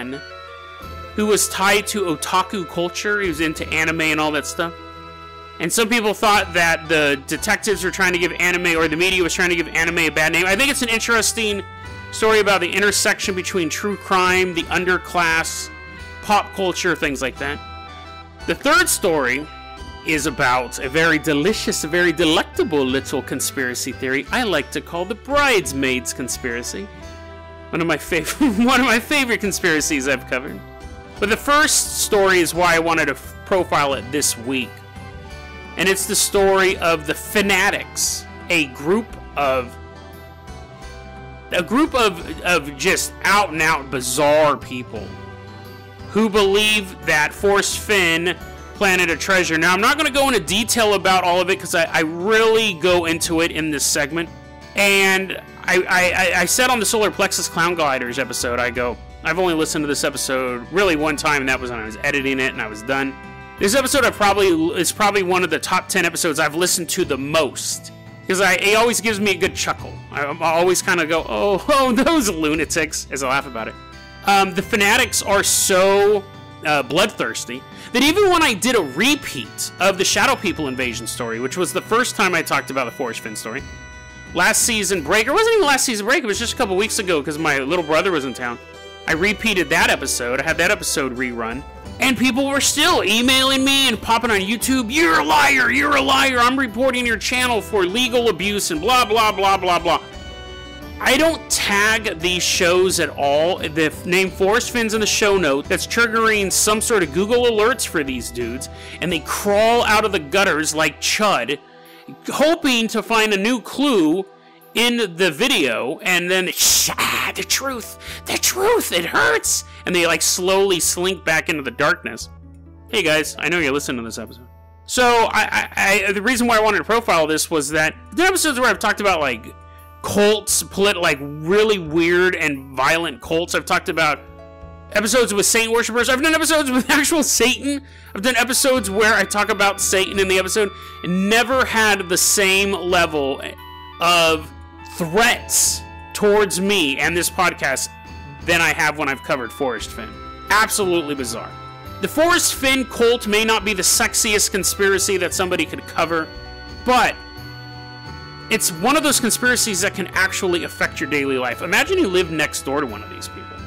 man who was tied to otaku culture. He was into anime and all that stuff. And some people thought that the detectives were trying to give anime, or the media was trying to give anime a bad name. I think it's an interesting story about the intersection between true crime, the underclass, pop culture, things like that. The third story is about a very delicious, a very delectable little conspiracy theory I like to call the Bridesmaids conspiracy. One of my favorite conspiracies I've covered. But the first story is why I wanted to profile it this week. And it's the story of the Fanatics, a group of just out and out bizarre people who believe that Forrest Fenn planted a treasure. Now, I'm not going to go into detail about all of it because I really go into it in this segment. And I said on the Solar Plexus Clown Gliders episode, I've only listened to this episode really one time, and that was when I was editing it and I was done. This episode is probably one of the top 10 episodes I've listened to the most. Because it always gives me a good chuckle. I always kind of go, oh, those lunatics, as I laugh about it. The Fanatics are so bloodthirsty that even when I did a repeat of the Shadow People invasion story, which was the first time I talked about the Forrest Fenn story, last season break, or it wasn't even last season break, it was just a couple weeks ago because my little brother was in town. I repeated that episode, I had that episode rerun, and people were still emailing me and popping on YouTube, you're a liar, I'm reporting your channel for legal abuse and blah, blah, blah, blah, blah. I don't tag these shows at all. The name Forrest Fenn's in the show note. That's triggering some sort of Google alerts for these dudes, and they crawl out of the gutters like Chud, hoping to find a new clue in the video, and then the truth, it hurts, and they like slowly slink back into the darkness. Hey guys, I know you're listening to this episode. So the reason why I wanted to profile this was that the episodes where I've talked about like cults, like really weird and violent cults. I've talked about episodes with Satan worshippers. I've done episodes with actual Satan. I've done episodes where I talk about Satan in the episode, and never had the same level of threats towards me and this podcast than I have when I've covered Forrest Fenn. Absolutely bizarre. The Forrest Fenn cult may not be the sexiest conspiracy that somebody could cover, but it's one of those conspiracies that can actually affect your daily life. Imagine you live next door to one of these people,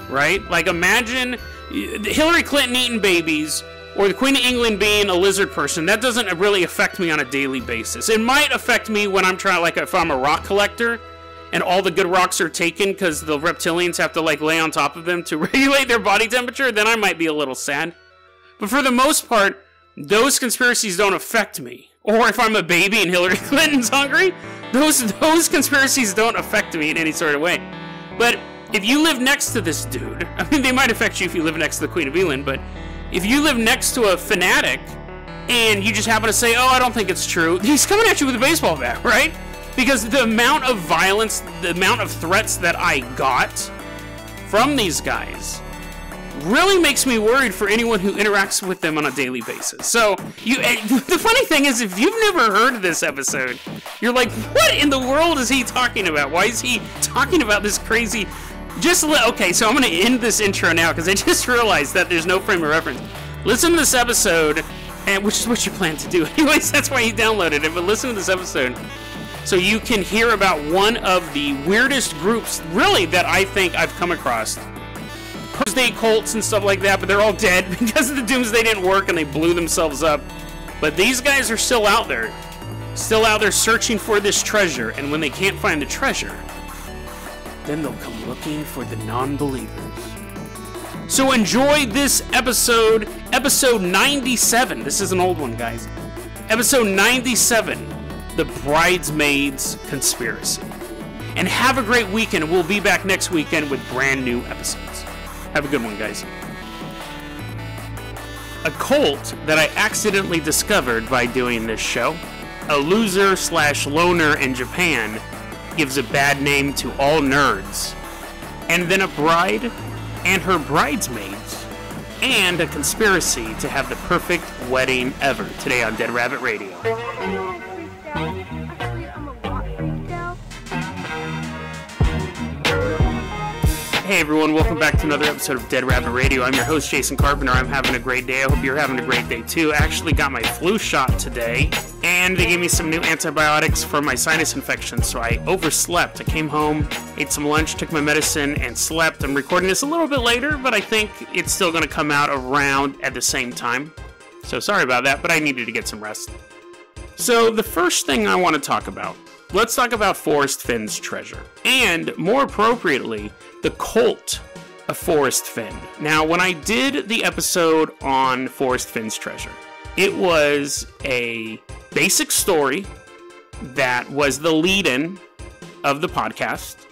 right? Like imagine Hillary Clinton eating babies, or the Queen of England being a lizard person. That doesn't really affect me on a daily basis. It might affect me when I'm trying, like if I'm a rock collector and all the good rocks are taken because the reptilians have to like lay on top of them to regulate their body temperature, then I might be a little sad. But for the most part, those conspiracies don't affect me. Or if I'm a baby and Hillary Clinton's hungry, those conspiracies don't affect me in any sort of way. But if you live next to this dude, I mean, they might affect you if you live next to the Queen of England, but if you live next to a fanatic and you just happen to say, oh, I don't think it's true, he's coming at you with a baseball bat, right? Because the amount of violence, the amount of threats that I got from these guys really makes me worried for anyone who interacts with them on a daily basis. So, the funny thing is, if you've never heard of this episode, you're like, what in the world is he talking about? Why is he talking about this crazy... Okay, so I'm going to end this intro now, because I just realized that there's no frame of reference. Listen to this episode, and which is what you plan to do. Anyways, that's why you downloaded it, but listen to this episode so you can hear about one of the weirdest groups, really, that I think I've come across. Doomsday cults and stuff like that, but they're all dead because the Doomsday didn't work and they blew themselves up. But these guys are still out there searching for this treasure, and when they can't find the treasure, then they'll come looking for the non-believers. So enjoy this episode 97. This is an old one, guys. Episode 97, The Bridesmaids Conspiracy. And have a great weekend. We'll be back next weekend with brand new episodes. Have a good one, guys. A cult that I accidentally discovered by doing this show. A loser/loner in Japan gives a bad name to all nerds. And then a bride and her bridesmaids. And a conspiracy to have the perfect wedding ever. Today on Dead Rabbit Radio. Hey everyone, welcome back to another episode of Dead Rabbit Radio. I'm your host, Jason Carpenter. I'm having a great day. I hope you're having a great day too. I actually got my flu shot today, and they gave me some new antibiotics for my sinus infection, so I overslept. I came home, ate some lunch, took my medicine, and slept. I'm recording this a little bit later, but I think it's still going to come out around at the same time. So sorry about that, but I needed to get some rest. So the first thing I want to talk about, let's talk about Forrest Finn's treasure, and more appropriately, the cult of Forrest Finn. Now, when I did the episode on Forrest Finn's treasure, it was a basic story that was the lead-in of the podcast.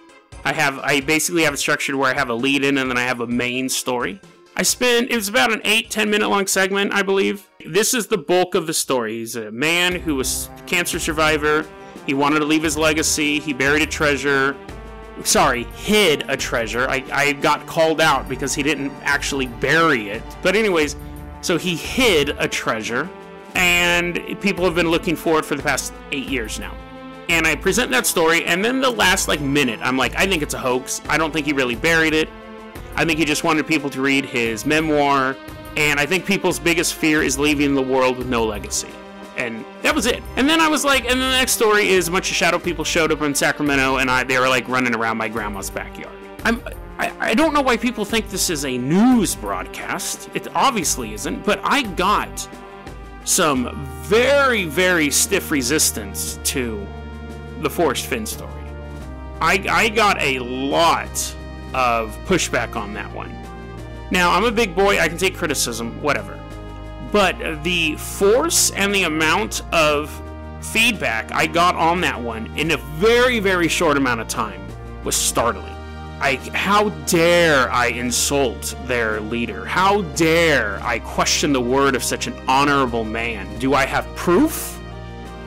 I basically have it structured where I have a lead-in and then I have a main story. It was about an 8-10 minute long segment, I believe. This is the bulk of the story. He's a man who was a cancer survivor. He wanted to leave his legacy. He buried a treasure. Hid a treasure. I got called out because he didn't actually bury it. But anyways, so he hid a treasure, and people have been looking for it for the past 8 years now. And I present that story, and then the last minute, I'm like, I think it's a hoax. I don't think he really buried it. I think he just wanted people to read his memoir, and I think people's biggest fear is leaving the world with no legacy. And that was it. And then I was like, and the next story is a bunch of shadow people showed up in Sacramento, and they were like running around my grandma's backyard. I don't know why people think this is a news broadcast. It obviously isn't, but I got some very, very stiff resistance to the Forrest Finn story. I got a lot of pushback on that one. Now, I'm a big boy, I can take criticism, whatever. But the force and the amount of feedback I got on that one in a very, very short amount of time was startling. How dare I insult their leader? How dare I question the word of such an honorable man? Do I have proof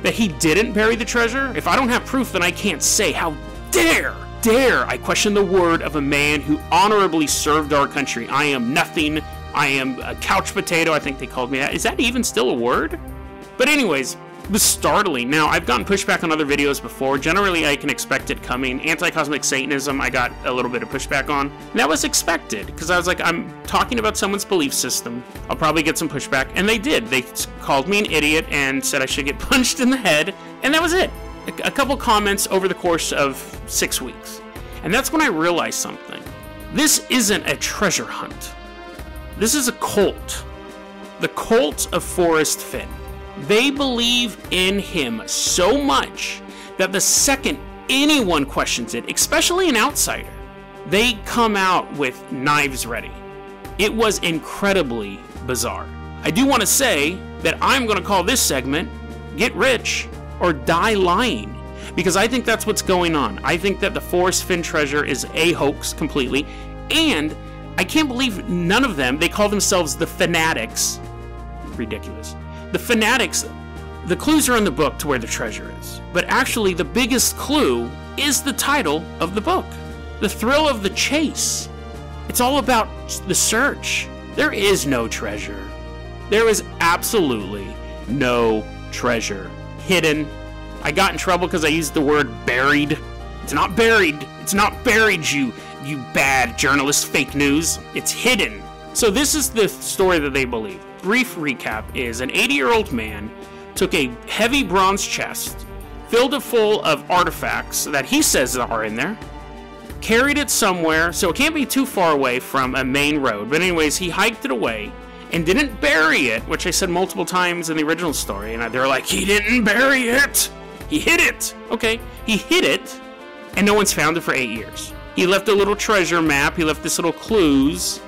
that he didn't bury the treasure? If I don't have proof, then I can't say, how dare I question the word of a man who honorably served our country. I am nothing. I am a couch potato. I think they called me that. Is that even still a word? But anyways, it was startling. Now, I've gotten pushback on other videos before. Generally, I can expect it coming. Anti-cosmic Satanism, I got a little bit of pushback on. And that was expected, because I was like, I'm talking about someone's belief system. I'll probably get some pushback. And they did. They called me an idiot and said I should get punched in the head. And that was it. A couple comments over the course of 6 weeks. And that's when I realized something. This isn't a treasure hunt. This is a cult. The cult of Forrest Finn. They believe in him so much that the second anyone questions it, especially an outsider, they come out with knives ready. It was incredibly bizarre. I do want to say that I'm going to call this segment Get Rich or Die Lying, because I think that's what's going on. I think that the Forrest Finn treasure is a hoax completely, and I can't believe none of them, they call themselves the Fanatics. Ridiculous. The Fanatics, the clues are in the book to where the treasure is, but actually the biggest clue is the title of the book, The Thrill of the Chase. It's all about the search. There is no treasure. There is absolutely no treasure. Hidden. I got in trouble because I used the word buried. It's not buried. It's not buried, you bad journalist, fake news. It's hidden. So this is the story that they believe. Brief recap is an 80-year-old man took a heavy bronze chest, filled it full of artifacts that he says are in there, carried it somewhere, so it can't be too far away from a main road. But anyways, he hiked it away and didn't bury it, which I said multiple times in the original story, and they're like, he didn't bury it! He hid it! Okay, he hid it, and no one's found it for 8 years. He left a little treasure map, he left this little clues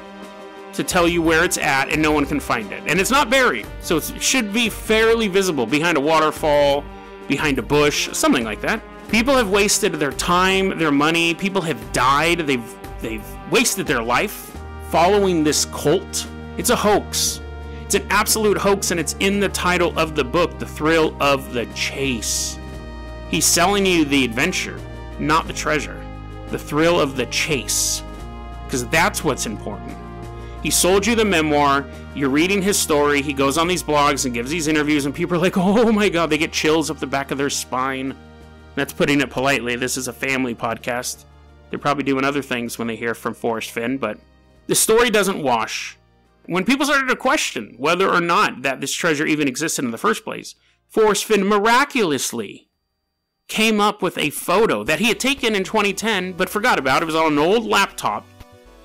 to tell you where it's at, and no one can find it. And it's not buried, so it should be fairly visible behind a waterfall, behind a bush, something like that. People have wasted their time, their money, people have died, they've wasted their life following this cult. It's a hoax. It's an absolute hoax, and it's in the title of the book, The Thrill of the Chase. He's selling you the adventure, not the treasure. The thrill of the chase. Because that's what's important. He sold you the memoir, you're reading his story, he goes on these blogs and gives these interviews, and people are like, oh my god, they get chills up the back of their spine. That's putting it politely. This is a family podcast. They're probably doing other things when they hear from Forrest Fenn, but the story doesn't wash. When people started to question whether or not that this treasure even existed in the first place, Forrest Fenn miraculously came up with a photo that he had taken in 2010 but forgot about. It was on an old laptop.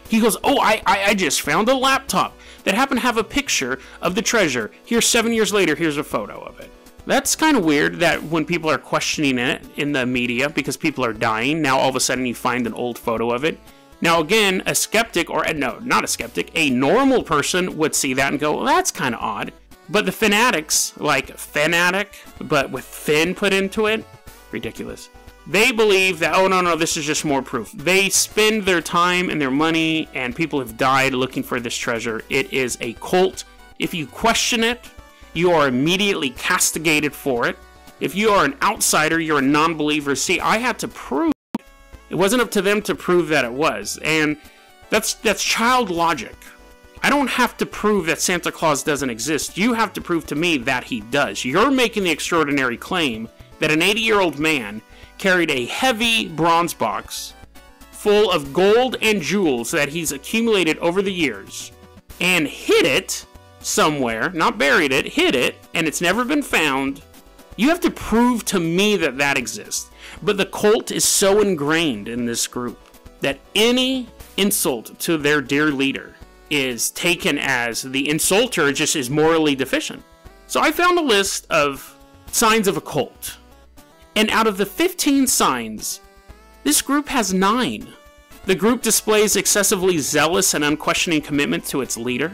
He goes, oh, I just found a laptop that happened to have a picture of the treasure. Here, 7 years later, here's a photo of it. That's kind of weird that when people are questioning it in the media because people are dying, now all of a sudden you find an old photo of it. Now again, a skeptic, or no, not a skeptic, a normal person would see that and go, well, that's kind of odd. But the fanatics, like Fanatic, but with Finn put into it, ridiculous. They believe that, oh, no, this is just more proof. They spend their time and their money, and people have died looking for this treasure. It is a cult. If you question it, you are immediately castigated for it. If you are an outsider, you're a non-believer. See, I had to prove. It wasn't up to them to prove that it was. And that's child logic. I don't have to prove that Santa Claus doesn't exist. You have to prove to me that he does. You're making the extraordinary claim that an 80-year-old man carried a heavy bronze box full of gold and jewels that he's accumulated over the years and hid it somewhere, not buried it, hid it, and it's never been found. You have to prove to me that that exists. But the cult is so ingrained in this group that any insult to their dear leader is taken as the insulter just is morally deficient. So I found a list of signs of a cult. And out of the 15 signs, this group has 9. The group displays excessively zealous and unquestioning commitment to its leader.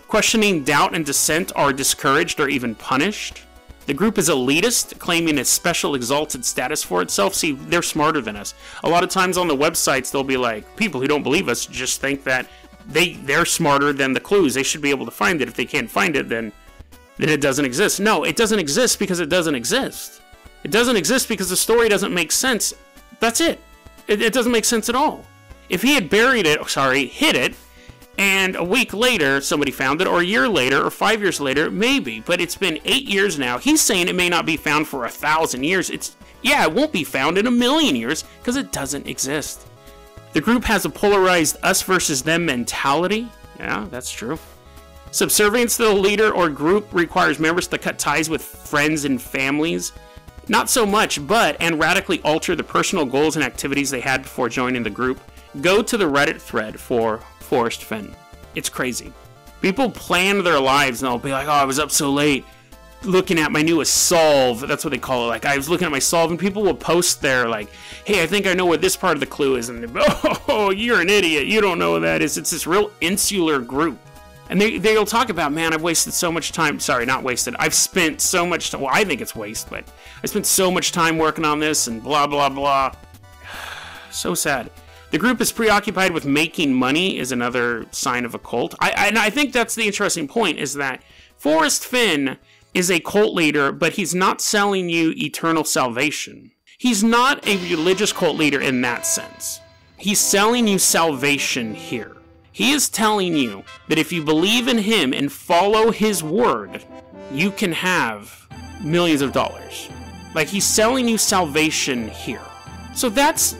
Questioning, doubt, and dissent are discouraged or even punished. The group is elitist, claiming a special exalted status for itself. See, they're smarter than us. A lot of times on the websites, they'll be like, people who don't believe us just think that they're smarter than the clues. They should be able to find it. If they can't find it, then it doesn't exist. No, it doesn't exist because it doesn't exist. It doesn't exist because the story doesn't make sense. That's it. It doesn't make sense at all. If he had hid it, and a week later somebody found it, or a year later, or 5 years later, maybe. But it's been 8 years now. He's saying it may not be found for 1,000 years. It won't be found in 1,000,000 years because it doesn't exist. The group has a polarized us versus them mentality. Yeah, that's true. Subservience to the leader or group requires members to cut ties with friends and families. Not so much, and radically alter the personal goals and activities they had before joining the group. Go to the Reddit thread for Forrest Fenn. It's crazy. People plan their lives and they'll be like, oh, I was up so late looking at my newest solve. That's what they call it. Like, I was looking at my solve, and people will post there like, hey, I think I know what this part of the clue is. And oh, you're an idiot. You don't know what that is. It's this real insular group. And they'll talk about, man, I've wasted so much time. Sorry, not wasted. I've spent so much time. Well, I think it's waste, but I spent so much time working on this and blah, blah, blah. So sad. The group is preoccupied with making money is another sign of a cult. I think that's the interesting point, is that Forrest Fenn is a cult leader, but he's not selling you eternal salvation. He's not a religious cult leader in that sense. He's selling you salvation here. He is telling you that if you believe in him and follow his word, you can have millions of dollars. Like, he's selling you salvation here. So that's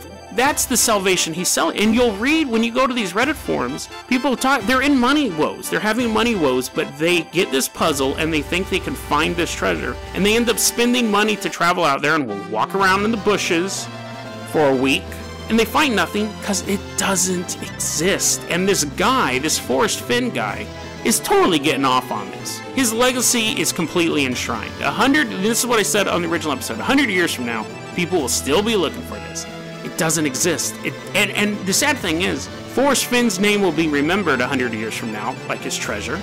the salvation he's selling. And you'll read when you go to these Reddit forums, people talk, they're in money woes. They're having money woes, but they get this puzzle and they think they can find this treasure. And they end up spending money to travel out there and will walk around in the bushes for a week. And they find nothing because it doesn't exist. And this guy, this Forrest Fenn guy, is totally getting off on this. His legacy is completely enshrined. This is what I said on the original episode, 100 years from now, people will still be looking for this. It doesn't exist. And the sad thing is, Forrest Fenn's name will be remembered 100 years from now, like his treasure.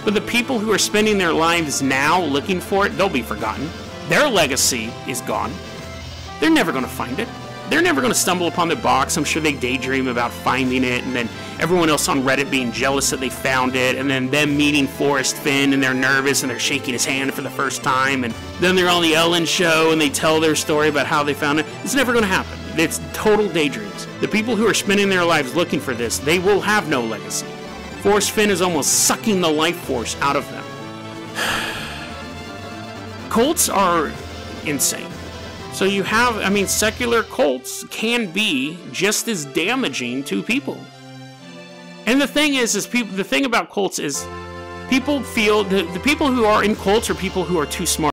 But the people who are spending their lives now looking for it, they'll be forgotten. Their legacy is gone. They're never going to find it. They're never going to stumble upon the box. I'm sure they daydream about finding it, and then everyone else on Reddit being jealous that they found it, and then them meeting Forrest Fenn, and they're nervous, and they're shaking his hand for the first time, and then they're on the Ellen show, and they tell their story about how they found it. It's never going to happen. It's total daydreams. The people who are spending their lives looking for this, they will have no legacy. Forrest Fenn is almost sucking the life force out of them. Cults are insane. So you have, I mean, secular cults can be just as damaging to people. And the thing is people, the thing about cults is people feel, the people who are in cults are people who are too smart.